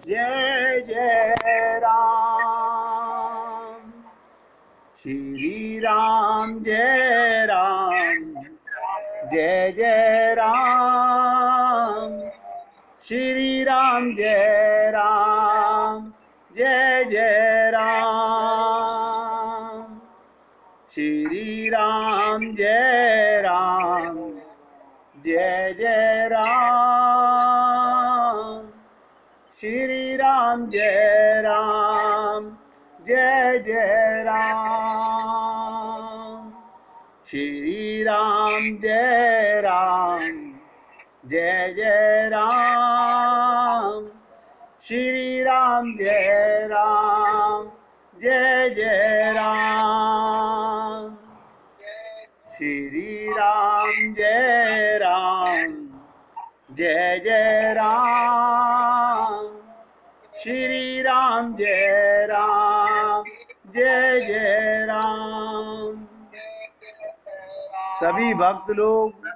जय जय राम। श्री राम जय राम, जय जय राम। श्री राम जय राम, जय जय राम। श्री राम जय राम, जय जय राम। श्री राम जय राम, जय जय राम। श्री राम जय राम, जय जय राम। श्री राम जय राम, जय जय राम। श्री राम जय राम, जय जय राम। श्री राम जय राम, जय जय राम। सभी भक्त लोग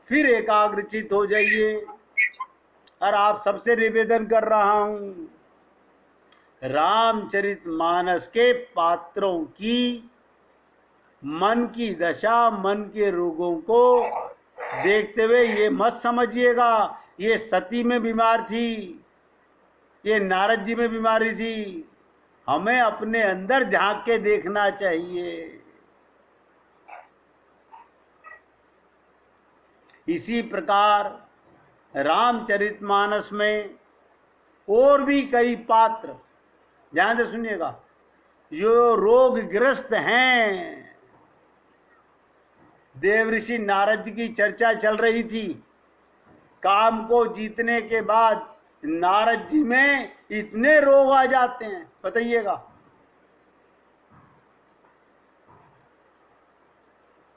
फिर एकाग्रचित हो जाइए और आप सबसे निवेदन कर रहा हूं, रामचरितमानस के पात्रों की मन की दशा, मन के रोगों को देखते हुए ये मत समझिएगा ये सती में बीमार थी, ये नारद जी में बीमारी थी। हमें अपने अंदर झांक के देखना चाहिए। इसी प्रकार रामचरितमानस में और भी कई पात्र, ध्यान से सुनिएगा, जो रोगग्रस्त हैं। देवऋषि नारद जी की चर्चा चल रही थी। काम को जीतने के बाद नारद जी में इतने रोग आ जाते हैं, बताइएगा।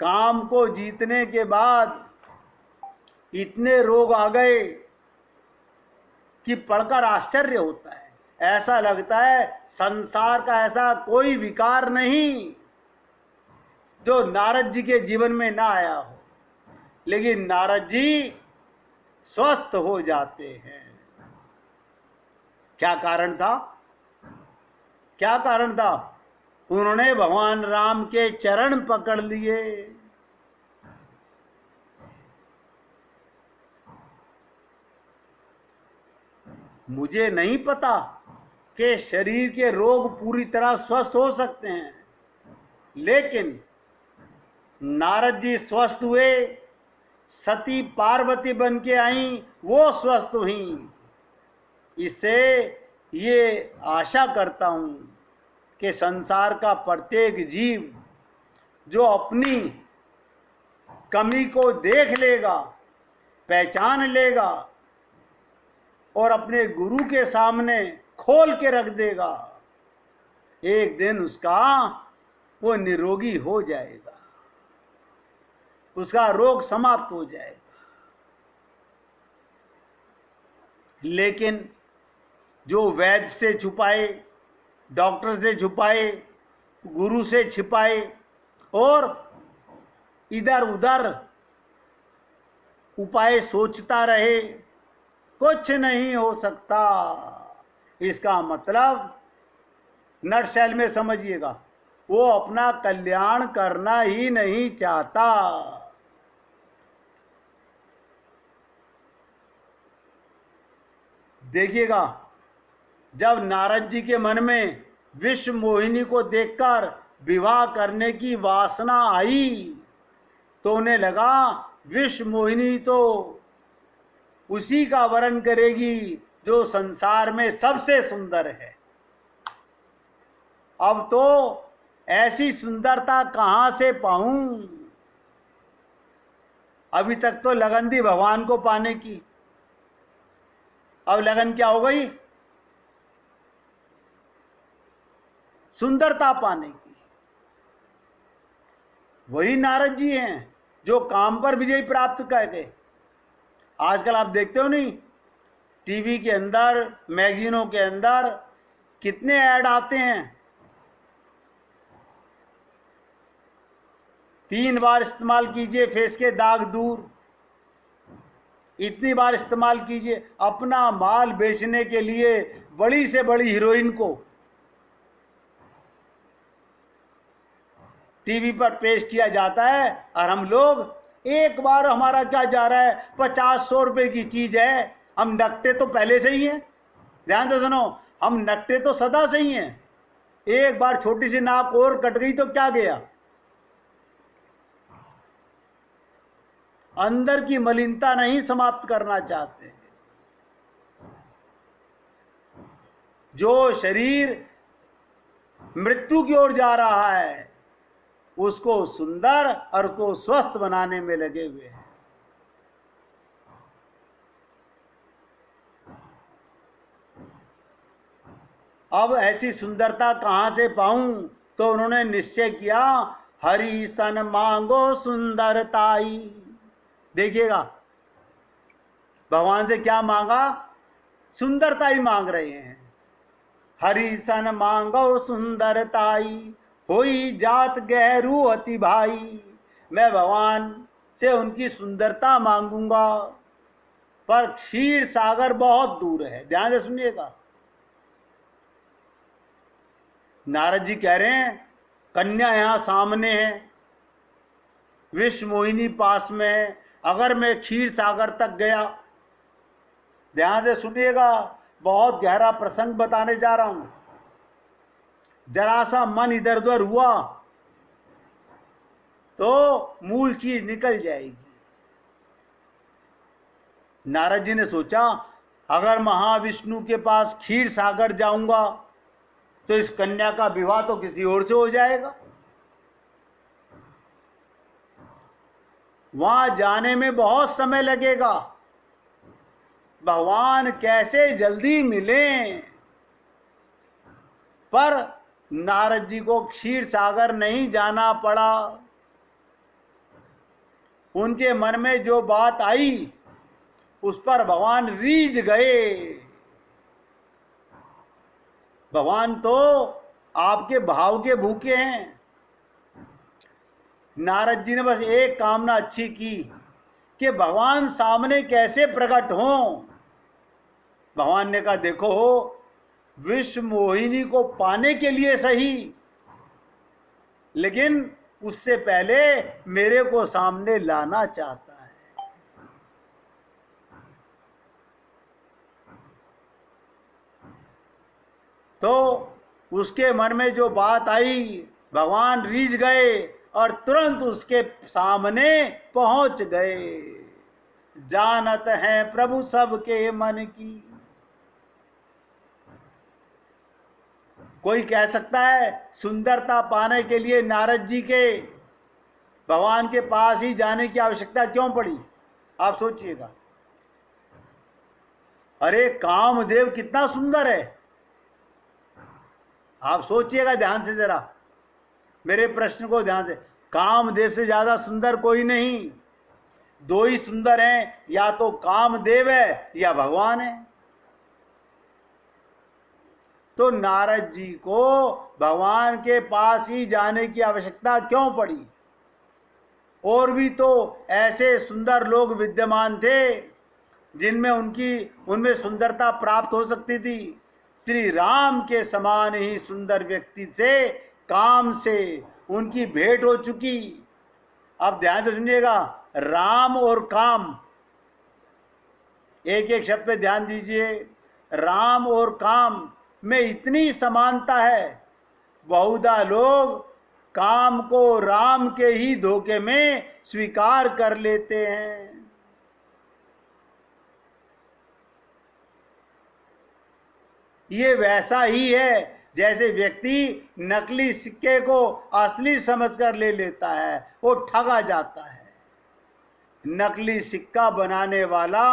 काम को जीतने के बाद इतने रोग आ गए कि पढ़कर आश्चर्य होता है। ऐसा लगता है संसार का ऐसा कोई विकार नहीं जो नारद जी के जीवन में ना आया हो, लेकिन नारद जी स्वस्थ हो जाते हैं। क्या कारण था? क्या कारण था? उन्होंने भगवान राम के चरण पकड़ लिए। मुझे नहीं पता कि शरीर के रोग पूरी तरह स्वस्थ हो सकते हैं, लेकिन नारद जी स्वस्थ हुए, सती पार्वती बन के आई, वो स्वस्थ हुई। इससे ये आशा करता हूं कि संसार का प्रत्येक जीव जो अपनी कमी को देख लेगा, पहचान लेगा और अपने गुरु के सामने खोल के रख देगा, एक दिन उसका वो निरोगी हो जाएगा, उसका रोग समाप्त हो जाएगा। लेकिन जो वैद्य से छुपाए, डॉक्टर से छुपाए, गुरु से छिपाए और इधर उधर उपाय सोचता रहे, कुछ नहीं हो सकता। इसका मतलब नटशैल में समझिएगा, वो अपना कल्याण करना ही नहीं चाहता। देखिएगा, जब नारद जी के मन में विश्व मोहिनी को देखकर विवाह करने की वासना आई, तो उन्हें लगा विश्व मोहिनी तो उसी का वर्ण करेगी जो संसार में सबसे सुंदर है। अब तो ऐसी सुंदरता कहां से पाऊं? अभी तक तो लगन थी भगवान को पाने की, अब लगन क्या हो गई? सुंदरता पाने की। वही नारद जी हैं जो काम पर विजय प्राप्त करके, आजकल आप देखते हो नहीं, टीवी के अंदर, मैगजीनों के अंदर कितने ऐड आते हैं। 3 बार इस्तेमाल कीजिए, फेस के दाग दूर। इतनी बार इस्तेमाल कीजिए। अपना माल बेचने के लिए बड़ी से बड़ी हीरोइन को टीवी पर पेश किया जाता है और हम लोग एक बार, हमारा क्या जा रहा है, 50-100 रुपए की चीज है, हम नकटे तो पहले से ही हैं। ध्यान से सुनो, हम नकटे तो सदा से ही हैं। एक बार छोटी सी नाक और कट गई तो क्या गया। अंदर की मलिनता नहीं समाप्त करना चाहते। जो शरीर मृत्यु की ओर जा रहा है उसको सुंदर और उसको स्वस्थ बनाने में लगे हुए हैं। अब ऐसी सुंदरता कहां से पाऊं, तो उन्होंने निश्चय किया, हरि सन मांगो सुंदरताई। देखिएगा, भगवान से क्या मांगा, सुंदरता ही मांग रहे हैं। हरि सन मांगो सुंदरताई, होई जात गहरू अति भाई। मैं भगवान से उनकी सुंदरता मांगूंगा, पर क्षीर सागर बहुत दूर है। ध्यान से सुनिएगा, नारद जी कह रहे हैं कन्या यहां सामने है, विश्व मोहिनी पास में है, अगर मैं क्षीर सागर तक गया, ध्यान से सुनिएगा, बहुत गहरा प्रसंग बताने जा रहा हूं, जरा सा मन इधर उधर हुआ तो मूल चीज निकल जाएगी। नारद जी ने सोचा, अगर महाविष्णु के पास क्षीर सागर जाऊंगा तो इस कन्या का विवाह तो किसी और से हो जाएगा। वहां जाने में बहुत समय लगेगा, भगवान कैसे जल्दी मिलें। पर नारद जी को क्षीर सागर नहीं जाना पड़ा। उनके मन में जो बात आई उस पर भगवान रीझ गए। भगवान तो आपके भाव के भूखे हैं। नारद जी ने बस एक कामना अच्छी की कि भगवान सामने कैसे प्रकट हों। भगवान ने कहा, देखो, विश्व मोहिनी को पाने के लिए सही, लेकिन उससे पहले मेरे को सामने लाना चाहता है। तो उसके मन में जो बात आई, भगवान रीझ गए और तुरंत उसके सामने पहुंच गए। जानत हैं प्रभु सबके मन की। कोई कह सकता है सुंदरता पाने के लिए नारद जी के भगवान के पास ही जाने की आवश्यकता क्यों पड़ी। आप सोचिएगा, अरे कामदेव कितना सुंदर है। आप सोचिएगा ध्यान से, जरा मेरे प्रश्न को ध्यान से। कामदेव से ज्यादा सुंदर कोई नहीं, दो ही सुंदर हैं, या तो कामदेव है या भगवान है। तो नारद जी को भगवान के पास ही जाने की आवश्यकता क्यों पड़ी। और भी तो ऐसे सुंदर लोग विद्यमान थे जिनमें उनमें सुंदरता प्राप्त हो सकती थी। श्री राम के समान ही सुंदर व्यक्ति से काम से उनकी भेंट हो चुकी। अब ध्यान से सुनिएगा, राम और काम, एक एक शब्द पे ध्यान दीजिए। राम और काम में इतनी समानता है, बहुधा लोग काम को राम के ही धोखे में स्वीकार कर लेते हैं। ये वैसा ही है जैसे व्यक्ति नकली सिक्के को असली समझकर ले लेता है, वो ठगा जाता है। नकली सिक्का बनाने वाला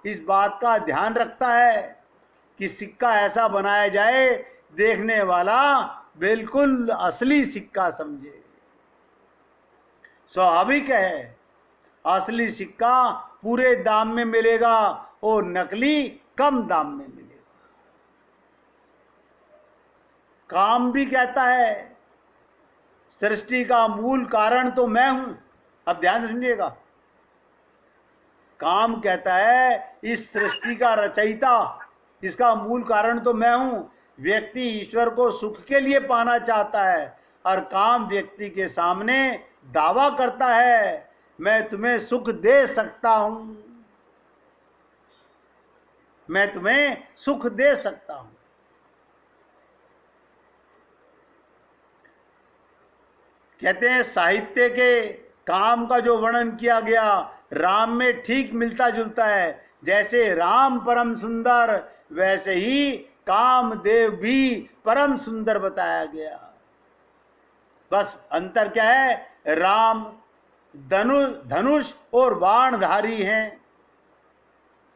इस बात का ध्यान रखता है कि सिक्का ऐसा बनाया जाए देखने वाला बिल्कुल असली सिक्का समझे। स्वाभाविक है, असली सिक्का पूरे दाम में मिलेगा और नकली कम दाम में मिलेगा। काम भी कहता है सृष्टि का मूल कारण तो मैं हूं। अब ध्यान से सुनिएगा, काम कहता है इस सृष्टि का रचयिता, इसका मूल कारण तो मैं हूं। व्यक्ति ईश्वर को सुख के लिए पाना चाहता है और काम व्यक्ति के सामने दावा करता है मैं तुम्हें सुख दे सकता हूं, मैं तुम्हें सुख दे सकता हूं। कहते हैं साहित्य के काम का जो वर्णन किया गया राम में ठीक मिलता जुलता है। जैसे राम परम सुंदर वैसे ही कामदेव भी परम सुंदर बताया गया। बस अंतर क्या है, राम धनुष और बाणधारी हैं।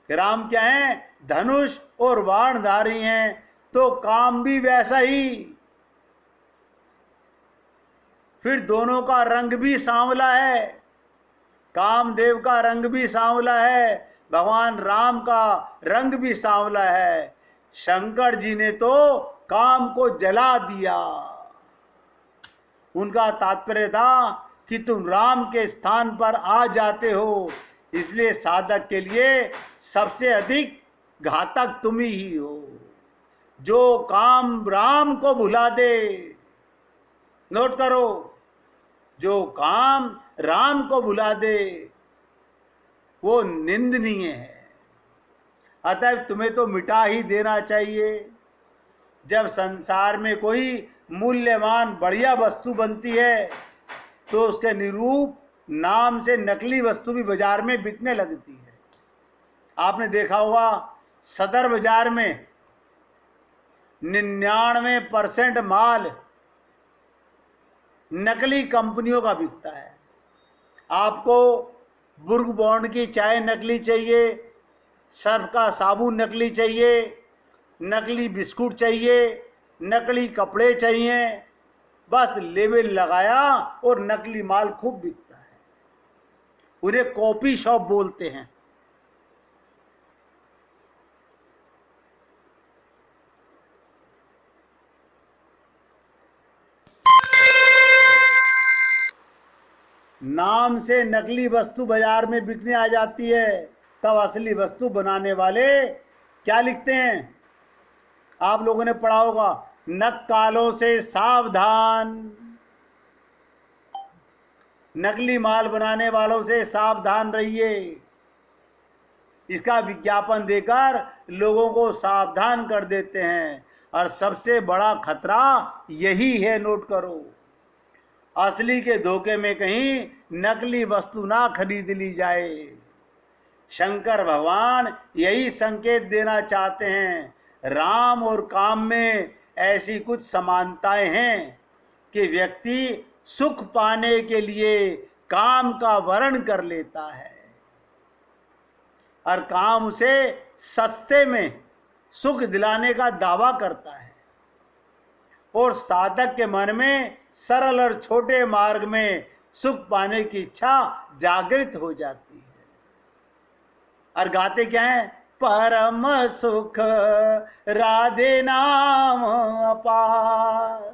राम क्या है, धनुष और बाणधारी हैं, तो काम भी वैसा ही। फिर दोनों का रंग भी सांवला है, कामदेव का रंग भी सांवला है, भगवान राम का रंग भी सांवला है। शंकर जी ने तो काम को जला दिया। उनका तात्पर्य था कि तुम राम के स्थान पर आ जाते हो, इसलिए साधक के लिए सबसे अधिक घातक तुम ही हो। जो काम राम को भुला दे, नोट करो, जो काम राम को भुला दे वो निंदनीय है। अतः तुम्हें तो मिटा ही देना चाहिए। जब संसार में कोई मूल्यवान बढ़िया वस्तु बनती है तो उसके निरूप नाम से नकली वस्तु भी बाजार में बिकने लगती है। आपने देखा होगा सदर बाजार में 99% माल नकली कंपनियों का बिकता है। आपको बुर्ग बॉन्ड की चाय नकली चाहिए, सर्फ का साबुन नकली चाहिए, नकली बिस्कुट चाहिए, नकली कपड़े चाहिए, बस लेबल लगाया और नकली माल खूब बिकता है। उन्हें कॉपी शॉप बोलते हैं। नाम से नकली वस्तु बाजार में बिकने आ जाती है, तब असली वस्तु बनाने वाले क्या लिखते हैं, आप लोगों ने पढ़ा होगा, नक्कालों से सावधान, नकली माल बनाने वालों से सावधान रहिए। इसका विज्ञापन देकर लोगों को सावधान कर देते हैं और सबसे बड़ा खतरा यही है, नोट करो। असली के धोखे में कहीं नकली वस्तु ना खरीद ली जाए। शंकर भगवान यही संकेत देना चाहते हैं। राम और काम में ऐसी कुछ समानताएं हैं कि व्यक्ति सुख पाने के लिए काम का वर्ण कर लेता है और काम उसे सस्ते में सुख दिलाने का दावा करता है, और साधक के मन में सरल और छोटे मार्ग में सुख पाने की इच्छा जागृत हो जाती है। और गाते क्या हैं, परम सुख राधे नाम अपार।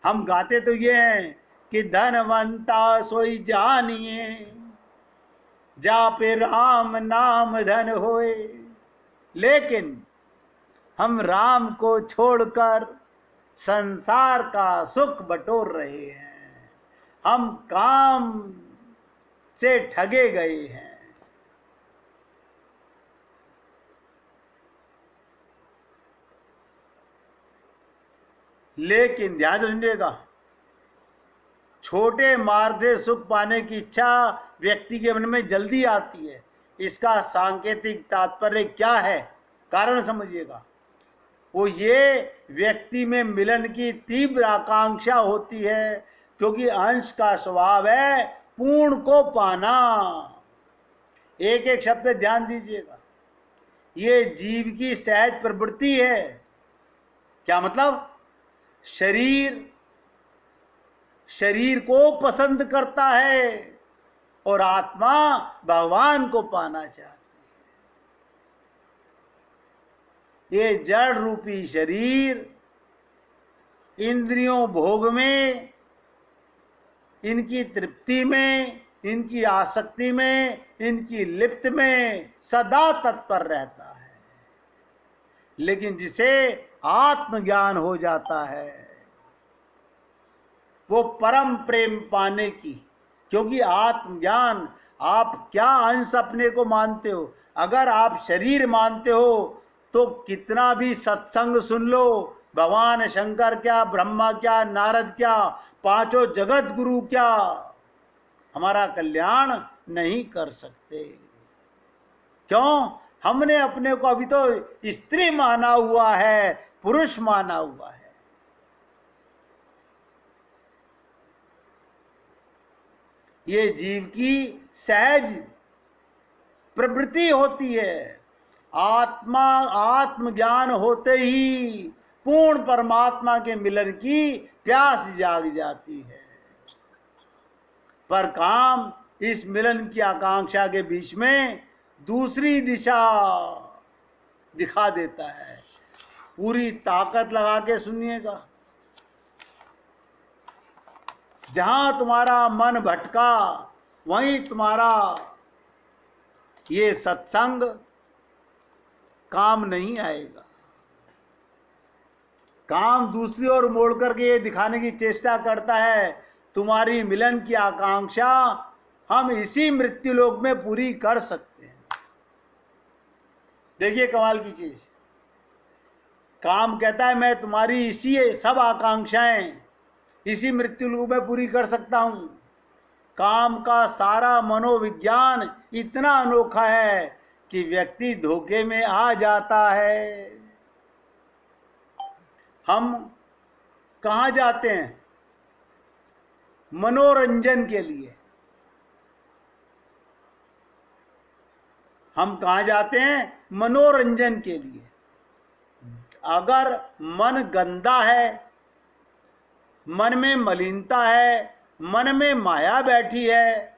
हम गाते तो ये हैं कि धनवंता सोई जानिए, जापे राम नाम धन होए, लेकिन हम राम को छोड़कर संसार का सुख बटोर रहे हैं। हम काम से ठगे गए हैं। लेकिन ध्यान से सुनिएगा, छोटे मार्ग से सुख पाने की इच्छा व्यक्ति के मन में जल्दी आती है। इसका सांकेतिक तात्पर्य क्या है, कारण समझिएगा। वो ये व्यक्ति में मिलन की तीव्र आकांक्षा होती है, क्योंकि अंश का स्वभाव है पूर्ण को पाना। एक एक शब्द पे ध्यान दीजिएगा। ये जीव की सहज प्रवृत्ति है। क्या मतलब, शरीर को पसंद करता है और आत्मा भगवान को पाना चाहती है। ये जड़ रूपी शरीर इंद्रियों भोग में, इनकी तृप्ति में, इनकी आसक्ति में, इनकी लिप्त में सदा तत्पर रहता है। लेकिन जिसे आत्मज्ञान हो जाता है वो परम प्रेम पाने की, क्योंकि आत्मज्ञान, आप क्या अंश अपने को मानते हो? अगर आप शरीर मानते हो तो कितना भी सत्संग सुन लो, भगवान शंकर क्या, ब्रह्मा क्या, नारद क्या, पांचों जगत गुरु क्या, हमारा कल्याण नहीं कर सकते। क्यों? हमने अपने को अभी तो स्त्री माना हुआ है, पुरुष माना हुआ है। ये जीव की सहज प्रवृत्ति होती है। आत्मज्ञान होते ही पूर्ण परमात्मा के मिलन की प्यास जाग जाती है। पर काम इस मिलन की आकांक्षा के बीच में दूसरी दिशा दिखा देता है। पूरी ताकत लगा के सुनिएगा। जहां तुम्हारा मन भटका वहीं तुम्हारा ये सत्संग काम नहीं आएगा। काम दूसरी ओर मोड़ करके ये दिखाने की चेष्टा करता है, तुम्हारी मिलन की आकांक्षा हम इसी मृत्यु लोक में पूरी कर सकते हैं। देखिए कमाल की चीज, काम कहता है मैं तुम्हारी इसी सब आकांक्षाएं इसी मृत्यु लोक में पूरी कर सकता हूं। काम का सारा मनोविज्ञान इतना अनोखा है कि व्यक्ति धोखे में आ जाता है। हम कहां जाते हैं? मनोरंजन के लिए। हम कहां जाते हैं? मनोरंजन के लिए। अगर मन गंदा है, मन में मलिनता है, मन में माया बैठी है,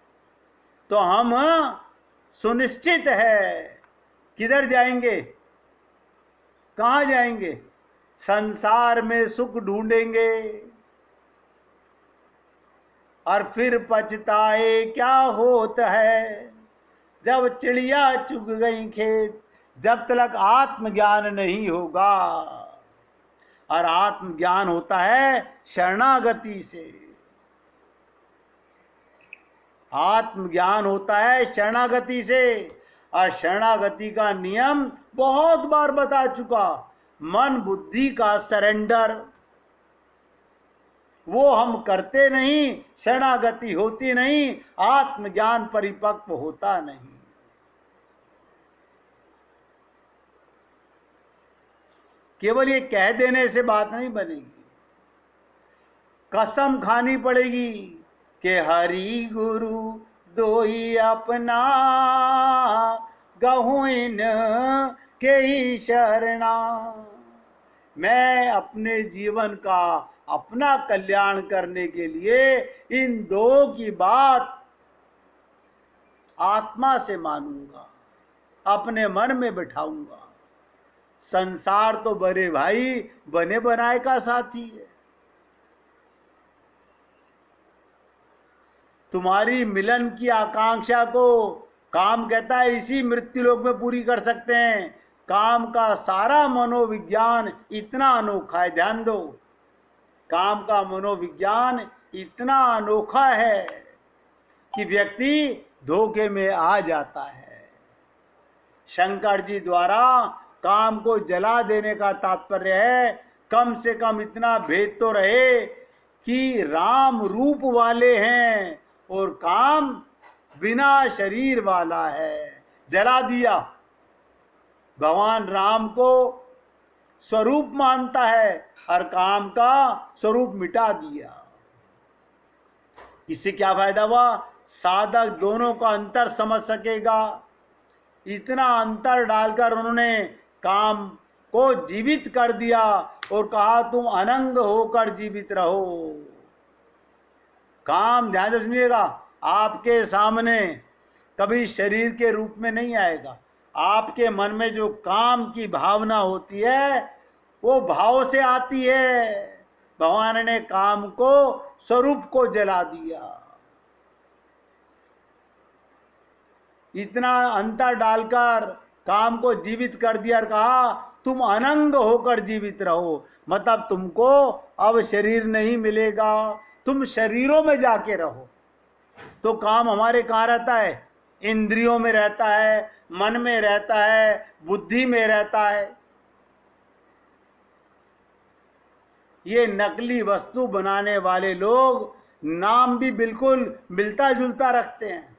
तो हम सुनिश्चित है किधर जाएंगे? कहां जाएंगे? संसार में सुख ढूंढेंगे और फिर पछताए क्या होता है जब चिड़िया चुग गई खेत। जब तक आत्मज्ञान नहीं होगा, और आत्मज्ञान होता है शरणागति से। आत्मज्ञान होता है शरणागति से, और शरणागति का नियम बहुत बार बता चुका, मन बुद्धि का सरेंडर। वो हम करते नहीं, शरणागति होती नहीं, आत्मज्ञान परिपक्व होता नहीं। केवल ये कह देने से बात नहीं बनेगी, कसम खानी पड़ेगी कि हरि गुरु दोई अपना, गहु इन के ही शरणा। मैं अपने जीवन का अपना कल्याण करने के लिए इन दो की बात आत्मा से मानूंगा, अपने मन में बिठाऊंगा। संसार तो बड़े भाई बने बनाए का साथी है। तुम्हारी मिलन की आकांक्षा को काम कहता है इसी मृत्यु लोक में पूरी कर सकते हैं। काम का सारा मनोविज्ञान इतना अनोखा है, ध्यान दो, काम का मनोविज्ञान इतना अनोखा है कि व्यक्ति धोखे में आ जाता है। शंकर जी द्वारा काम को जला देने का तात्पर्य है कम से कम इतना भेद तो रहे कि राम रूप वाले हैं और काम बिना शरीर वाला है। जला दिया। भगवान राम को स्वरूप मानता है और काम का स्वरूप मिटा दिया। इससे क्या फायदा हुआ? साधक दोनों का अंतर समझ सकेगा। इतना अंतर डालकर उन्होंने काम को जीवित कर दिया और कहा तुम अनंग होकर जीवित रहो। काम, ध्यान से सुनिएगा, आपके सामने कभी शरीर के रूप में नहीं आएगा। आपके मन में जो काम की भावना होती है वो भाव से आती है। भगवान ने काम को, स्वरूप को जला दिया। इतना अंतर डालकर काम को जीवित कर दिया और कहा तुम अनंग होकर जीवित रहो। मतलब तुमको अब शरीर नहीं मिलेगा, तुम शरीरों में जाके रहो। तो काम हमारे कहाँ रहता है? इंद्रियों में रहता है, मन में रहता है, बुद्धि में रहता है। ये नकली वस्तु बनाने वाले लोग नाम भी बिल्कुल मिलता जुलता रखते हैं।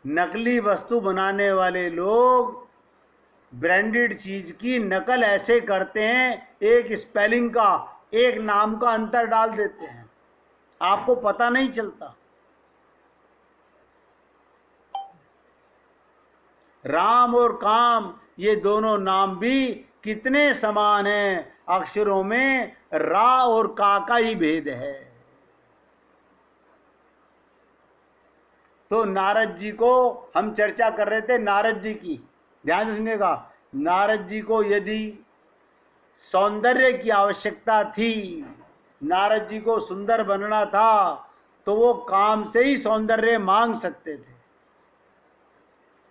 नकली वस्तु बनाने वाले लोग ब्रांडेड चीज की नकल ऐसे करते हैं, एक स्पेलिंग का, एक नाम का अंतर डाल देते हैं, आपको पता नहीं चलता। राम और काम ये दोनों नाम भी कितने समान हैं, अक्षरों में रा और का ही भेद है। तो नारद जी को हम चर्चा कर रहे थे, नारद जी की, ध्यान से सुनिएगा। नारद जी को यदि सौंदर्य की आवश्यकता थी, नारद जी को सुंदर बनना था, तो वो काम से ही सौंदर्य मांग सकते थे,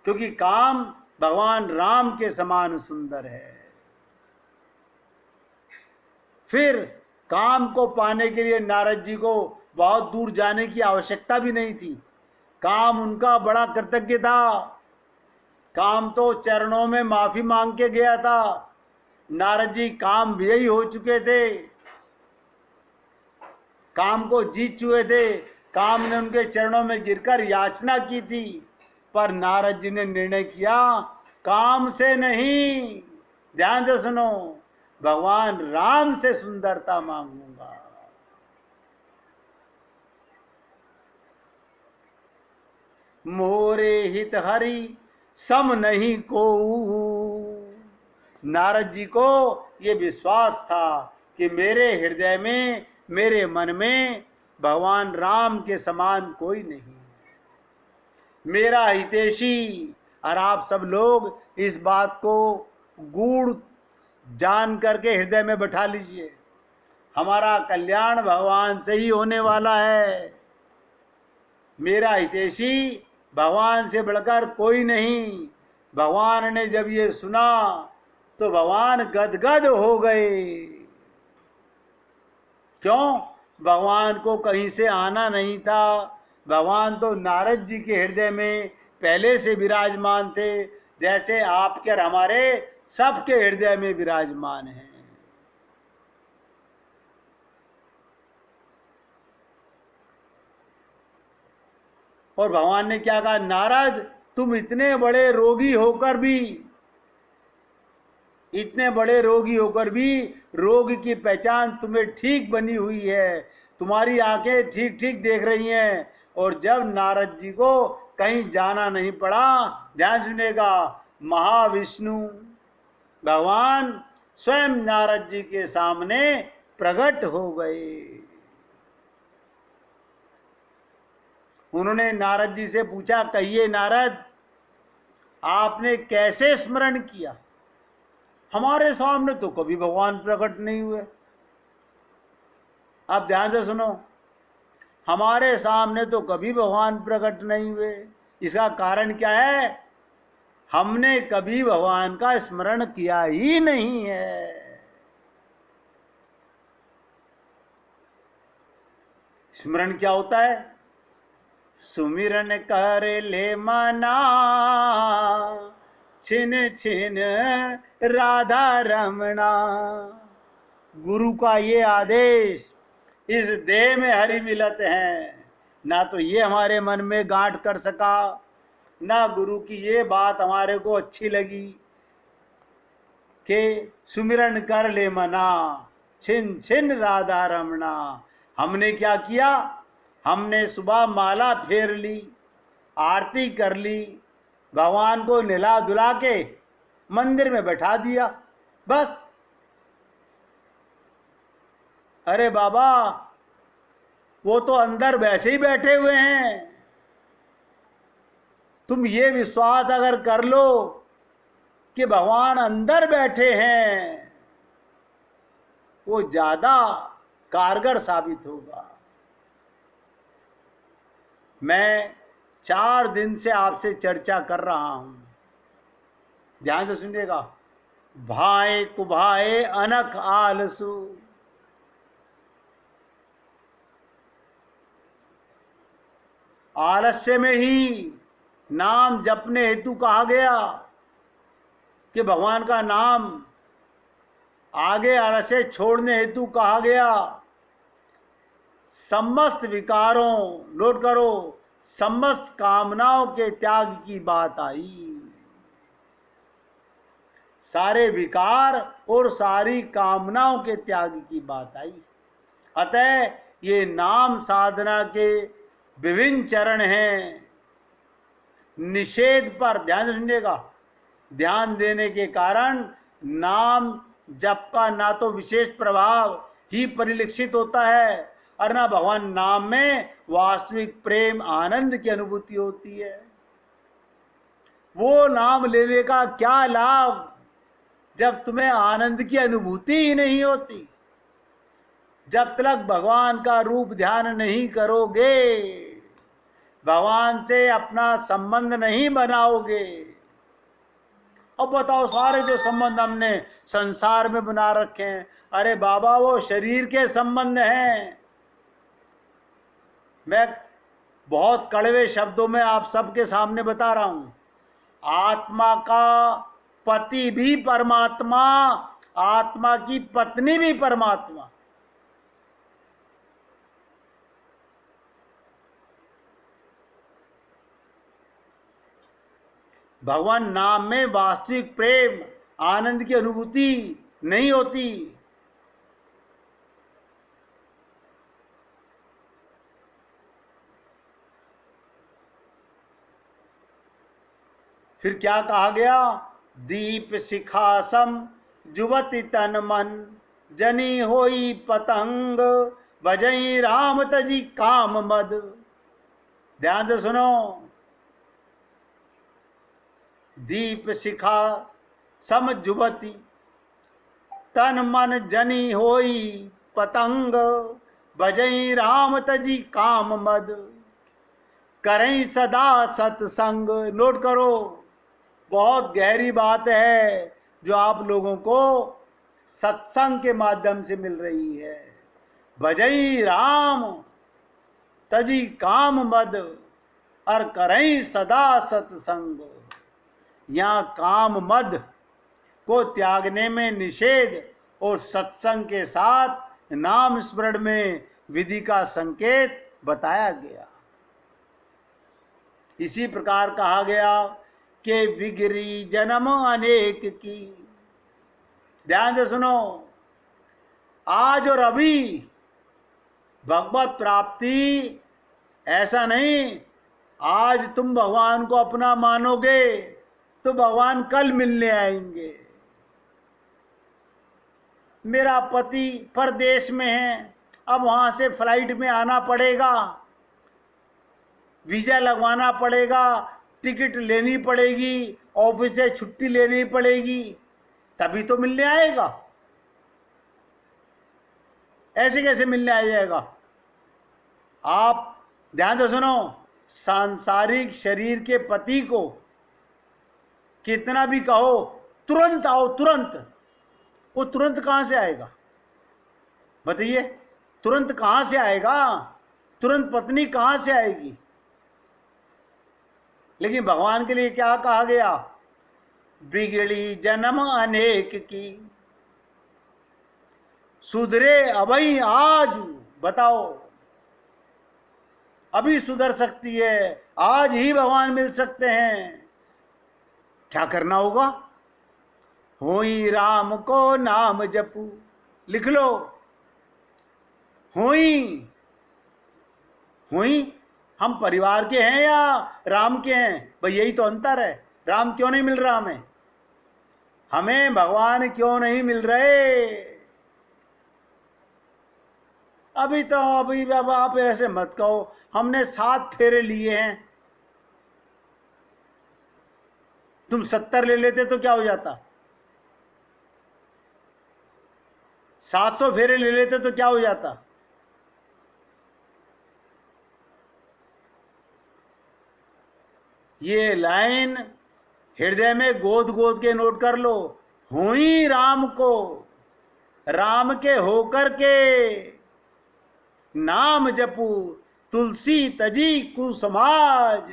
क्योंकि काम भगवान राम के समान सुंदर है। फिर काम को पाने के लिए नारद जी को बहुत दूर जाने की आवश्यकता भी नहीं थी। काम उनका बड़ा कृतज्ञ था। काम तो चरणों में माफी मांग के गया था। नारद जी काम विजयी हो चुके थे, काम को जीत चुके थे। काम ने उनके चरणों में गिरकर याचना की थी, पर नारद जी ने निर्णय किया काम से नहीं, ध्यान से सुनो, भगवान राम से सुंदरता मांगूंगा। मोरे हित हरि सम नहीं को। नारद जी को ये विश्वास था कि मेरे हृदय में, मेरे मन में भगवान राम के समान कोई नहीं, मेरा हितैषी। और आप सब लोग इस बात को गूढ़ जान करके हृदय में बैठा लीजिए, हमारा कल्याण भगवान से ही होने वाला है। मेरा हितैषी भगवान से बढ़कर कोई नहीं। भगवान ने जब ये सुना तो भगवान गदगद हो गए। क्यों? भगवान को कहीं से आना नहीं था। भगवान तो नारद जी के हृदय में पहले से विराजमान थे, जैसे आपके और हमारे सबके हृदय में विराजमान हैं। और भगवान ने क्या कहा? नारद, तुम इतने बड़े रोगी होकर भी, इतने बड़े रोगी होकर भी रोग की पहचान तुम्हें ठीक बनी हुई है, तुम्हारी आंखें ठीक ठीक देख रही हैं। और जब नारद जी को कहीं जाना नहीं पड़ा, ध्यान सुनिएगा, महाविष्णु भगवान स्वयं नारद जी के सामने प्रकट हो गए। उन्होंने नारद जी से पूछा, कहिए नारद, आपने कैसे स्मरण किया? हमारे सामने तो कभी भगवान प्रकट नहीं हुए। अब ध्यान से सुनो, हमारे सामने तो कभी भगवान प्रकट नहीं हुए। इसका कारण क्या है? हमने कभी भगवान का स्मरण किया ही नहीं है। स्मरण क्या होता है? सुमिरन कर ले मना, छिन छिन राधा रमणा। गुरु का ये आदेश, इस देह में हरि मिलत है, ना तो ये हमारे मन में गांठ कर सका, ना गुरु की ये बात हमारे को अच्छी लगी कि सुमिरन कर ले मना, छिन छिन राधा रमणा। हमने क्या किया? हमने सुबह माला फेर ली, आरती कर ली, भगवान को नहला धुला के मंदिर में बैठा दिया, बस। अरे बाबा, वो तो अंदर वैसे ही बैठे हुए हैं। तुम ये विश्वास अगर कर लो कि भगवान अंदर बैठे हैं, वो ज्यादा कारगर साबित होगा। मैं 4 दिन से आपसे चर्चा कर रहा हूं, ध्यान से सुनिएगा। भाए कुभाए अनक आलसु, आलस्य में ही नाम जपने हेतु कहा गया कि भगवान का नाम, आगे आलस्य छोड़ने हेतु कहा गया। समस्त विकारों, नोट करो, समस्त कामनाओं के त्याग की बात आई। सारे विकार और सारी कामनाओं के त्याग की बात आई। अतः ये नाम साधना के विभिन्न चरण हैं। निषेध पर ध्यान सुनिएगा, ध्यान देने के कारण नाम जप का ना तो विशेष प्रभाव ही परिलक्षित होता है और ना भगवान नाम में वास्तविक प्रेम आनंद की अनुभूति होती है। वो नाम लेने का क्या लाभ जब तुम्हें आनंद की अनुभूति ही नहीं होती, जब तक भगवान का रूप ध्यान नहीं करोगे, भगवान से अपना संबंध नहीं बनाओगे। अब बताओ, सारे जो संबंध हमने संसार में बना रखे हैं, अरे बाबा वो शरीर के संबंध हैं। मैं बहुत कड़वे शब्दों में आप सबके सामने बता रहा हूं, आत्मा का पति भी परमात्मा, आत्मा की पत्नी भी परमात्मा। भगवान नाम में वास्तविक प्रेम आनंद की अनुभूति नहीं होती। फिर क्या कहा गया? दीप शिखा सम जुवति तन मन, जनी होई पतंग बजई राम तजी काम मद। ध्यान से सुनो, दीप शिखा सम जुवति तन मन, जनी होई पतंग बजई राम तजी काम मद, करें सदा सत्संग। नोट करो, बहुत गहरी बात है जो आप लोगों को सत्संग के माध्यम से मिल रही है। भजई राम तजी काम मद और करें सदा सत्संग। यहाँ काम मद को त्यागने में निषेध और सत्संग के साथ नाम स्मरण में विधि का संकेत बताया गया। इसी प्रकार कहा गया कि विगिरी जन्म अनेक की। ध्यान से सुनो, आज और अभी भगवत प्राप्ति ऐसा नहीं, आज तुम भगवान को अपना मानोगे तो भगवान कल मिलने आएंगे। मेरा पति परदेश में है, अब वहां से फ्लाइट में आना पड़ेगा, वीजा लगवाना पड़ेगा, टिकट लेनी पड़ेगी, ऑफिस से छुट्टी लेनी पड़ेगी, तभी तो मिलने आएगा। ऐसे कैसे मिलने आ जाएगा? आप ध्यान से सुनो, सांसारिक शरीर के पति को कितना भी कहो तुरंत आओ तुरंत, वो तुरंत कहां से आएगा? बताइए, तुरंत कहां से आएगा? तुरंत पत्नी कहां से आएगी? लेकिन भगवान के लिए क्या कहा गया? बिगड़ी जन्म अनेक की, सुधरे अबई आज। बताओ, अभी सुधर सकती है, आज ही भगवान मिल सकते हैं। क्या करना होगा? होई राम को नाम जपू। लिख लो, होई। होई हम परिवार के हैं या राम के हैं? भाई यही तो अंतर है। राम क्यों नहीं मिल रहा हमें? हमें भगवान क्यों नहीं मिल रहे? अभी अब आप ऐसे मत कहो, हमने 7 फेरे लिए हैं। तुम 70 ले लेते तो क्या हो जाता? 700 फेरे ले लेते तो क्या हो जाता? ये लाइन हृदय में गोद गोद के नोट कर लो। हुई राम को, राम के होकर के नाम जपू, तुलसी तजी कुसमाज।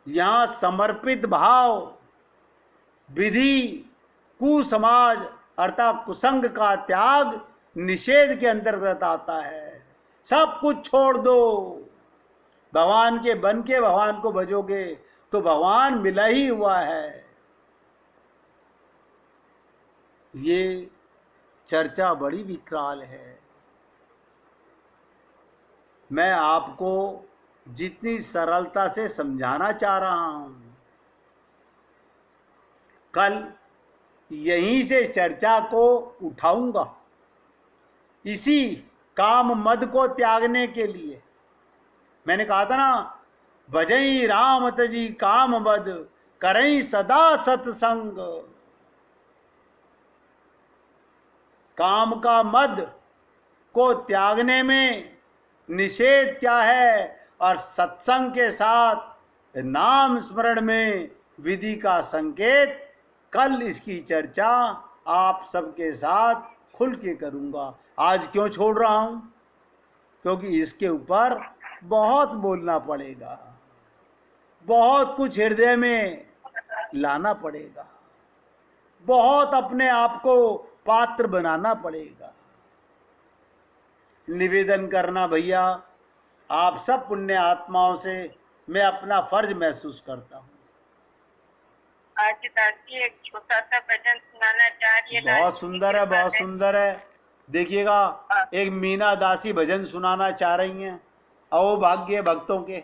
यहां समर्पित भाव, विधि, कुसमाज अर्थात कुसंग का त्याग निषेध के अंतर्गत आता है। सब कुछ छोड़ दो, भगवान के बन के भगवान को भजोगे तो भगवान मिला ही हुआ है। ये चर्चा बड़ी विकराल है। मैं आपको जितनी सरलता से समझाना चाह रहा हूं, कल यहीं से चर्चा को उठाऊंगा। इसी काम मद को त्यागने के लिए मैंने कहा था ना, भजई राम तजी काम मद, करई सदा सत्संग। काम का मद को त्यागने में निषेध क्या है, और सत्संग के साथ नाम स्मरण में विधि का संकेत। कल इसकी चर्चा आप सबके साथ खुल के करूंगा। आज क्यों छोड़ रहा हूं? क्योंकि इसके ऊपर बहुत बोलना पड़ेगा, बहुत कुछ हृदय में लाना पड़ेगा, बहुत अपने आप को पात्र बनाना पड़ेगा। निवेदन करना भैया, आप सब पुण्य आत्माओं से मैं अपना फर्ज महसूस करता हूँ। आज दादी एक छोटा सा भजन सुनाना चाह रही है। बहुत सुंदर है, बहुत सुंदर है। देखिएगा, एक मीना दासी भजन सुनाना चाह रही हैं। आओ भाग्य भक्तों के।